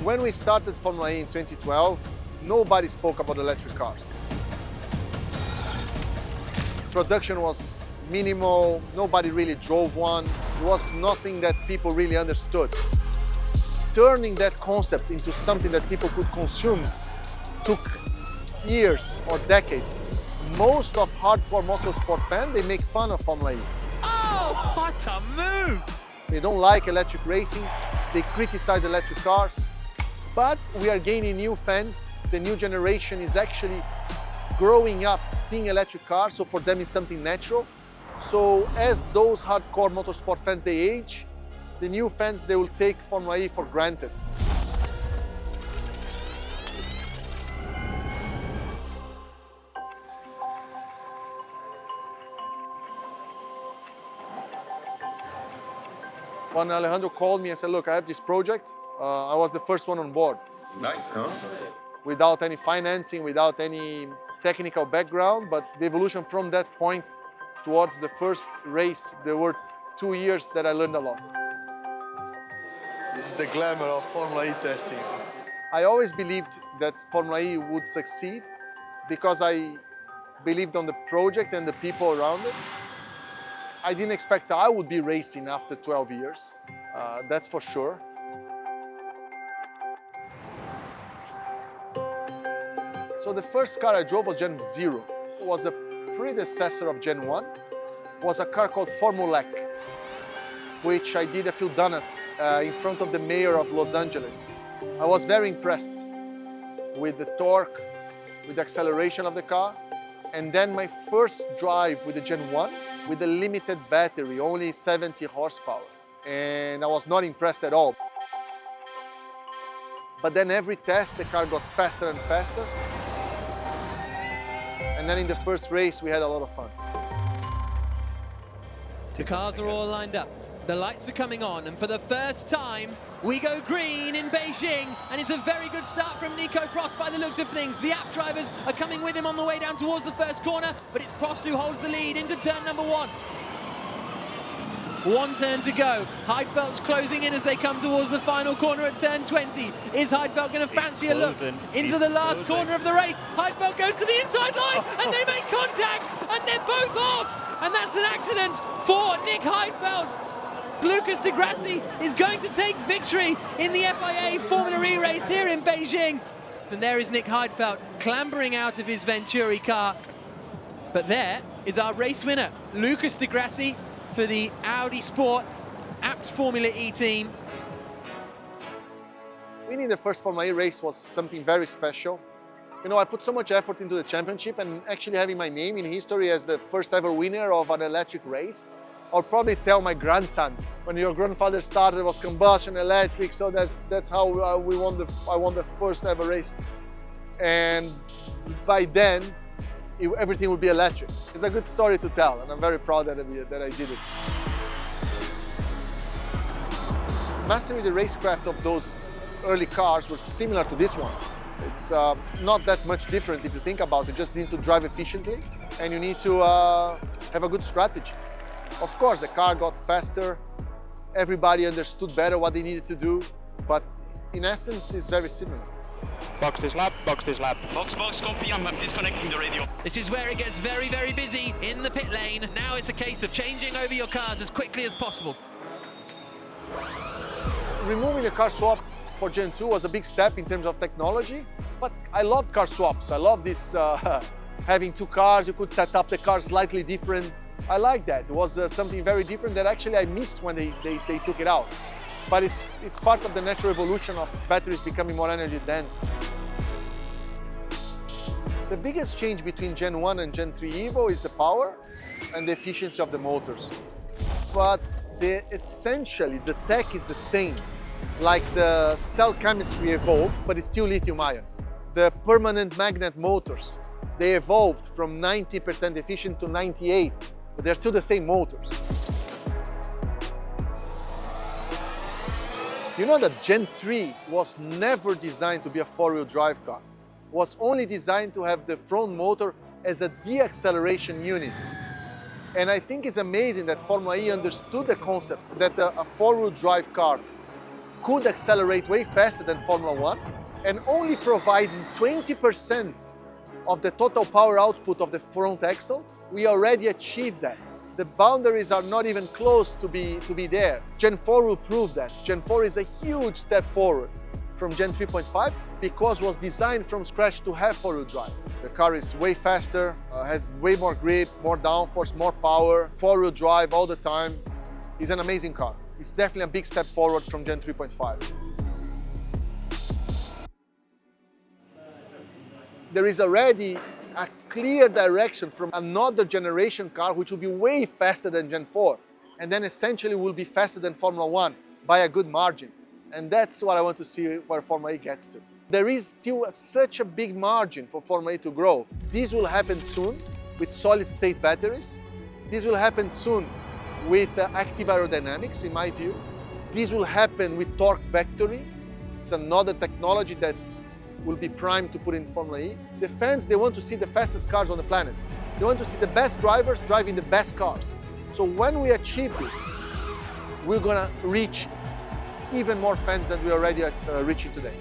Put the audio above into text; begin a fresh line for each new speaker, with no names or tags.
When we started Formula E in 2012, nobody spoke about electric cars. Production was minimal, nobody really drove one. It was nothing that people really understood. Turning that concept into something that people could consume took years or decades. Most of hardcore motorsport fans, they make fun of Formula E.
Oh, what a move!
They don't like electric racing, they criticize electric cars, but we are gaining new fans. The new generation is actually growing up seeing electric cars, so for them it's something natural. So as those hardcore motorsport fans, they age, the new fans, they will take Formula E for granted. When Alejandro called me and said, look, I have this project, I was the first one on board.
Nice, huh?
Without any financing, without any technical background, but the evolution from that point towards the first race, there were 2 years that I learned a lot.
This is the glamour of Formula E testing.
I always believed that Formula E would succeed because I believed on the project and the people around it. I didn't expect I would be racing after 12 years, that's for sure. So the first car I drove was Gen 0. It was a predecessor of Gen 1. It was a car called Formulec, which I did a few donuts in front of the mayor of Los Angeles. I was very impressed with the torque, with the acceleration of the car. And then my first drive with the Gen 1, with a limited battery, only 70 horsepower. And I was not impressed at all. But then every test, the car got faster and faster. And then in the first race, we had a lot of fun.
The cars are all lined up. The lights are coming on, and for the first time, we go green in Beijing, and it's a very good start from Nico Prost by the looks of things. The app drivers are coming with him on the way down towards the first corner, but it's Prost who holds the lead into turn number 1. One turn to go. Heidfeldt's closing in as they come towards the final corner at turn 20. Is Heidfeldt going to fancy a look into the last corner of the race? Heidfeldt goes to the inside line, and they make contact, and they're both off, and that's an accident for Nick Heidfeldt. Lucas Di Grassi is going to take victory in the FIA Formula E race here in Beijing. And there is Nick Heidfeldt clambering out of his Venturi car. But there is our race winner, Lucas Di Grassi, for the Audi Sport Apt Formula E team.
Winning the first Formula E race was something very special. You know, I put so much effort into the championship, and actually having my name in history as the first ever winner of an electric race, I'll probably tell my grandson, when your grandfather started, it was combustion, electric, so that's how I won the first ever race. And by then, everything would be electric. It's a good story to tell, and I'm very proud that I did it. Mastering the racecraft of those early cars were similar to these ones. It's not that much different if you think about it. You just need to drive efficiently, and you need to have a good strategy. Of course, the car got faster, everybody understood better what they needed to do, but in essence, it's very similar.
Box this lap, box this lap.
Box, confirm, I'm disconnecting the radio.
This is where it gets very, very busy in the pit lane. Now it's a case of changing over your cars as quickly as possible.
Removing the car swap for Gen 2 was a big step in terms of technology, but I love car swaps. I love this having two cars, you could set up the car slightly different. I like that. It was something very different that actually I missed when they took it out. But it's part of the natural evolution of batteries becoming more energy dense. The biggest change between Gen 1 and Gen 3 Evo is the power and the efficiency of the motors. But essentially, the tech is the same. Like the cell chemistry evolved, but it's still lithium-ion. The permanent magnet motors, they evolved from 90% efficient to 98%, but they're still the same motors. You know that Gen 3 was never designed to be a four-wheel drive car. It was only designed to have the front motor as a deacceleration unit. And I think it's amazing that Formula E understood the concept that a four-wheel drive car could accelerate way faster than Formula 1 and only providing 20% of the total power output of the front axle, we already achieved that. The boundaries are not even close to be there. Gen 4 will prove that. Gen 4 is a huge step forward from Gen 3.5 because it was designed from scratch to have four-wheel drive. The car is way faster, has way more grip, more downforce, more power, four-wheel drive all the time. It's an amazing car. It's definitely a big step forward from Gen 3.5. There is already a clear direction from another generation car which will be way faster than Gen 4 and then essentially will be faster than Formula 1 by a good margin. And that's what I want to see where Formula E gets to. There is still such a big margin for Formula E to grow. This will happen soon with solid-state batteries. This will happen soon with active aerodynamics, in my view. This will happen with torque vectoring. It's another technology that will be primed to put in Formula E. The fans, they want to see the fastest cars on the planet. They want to see the best drivers driving the best cars. So when we achieve this, we're gonna reach even more fans than we're already reaching today.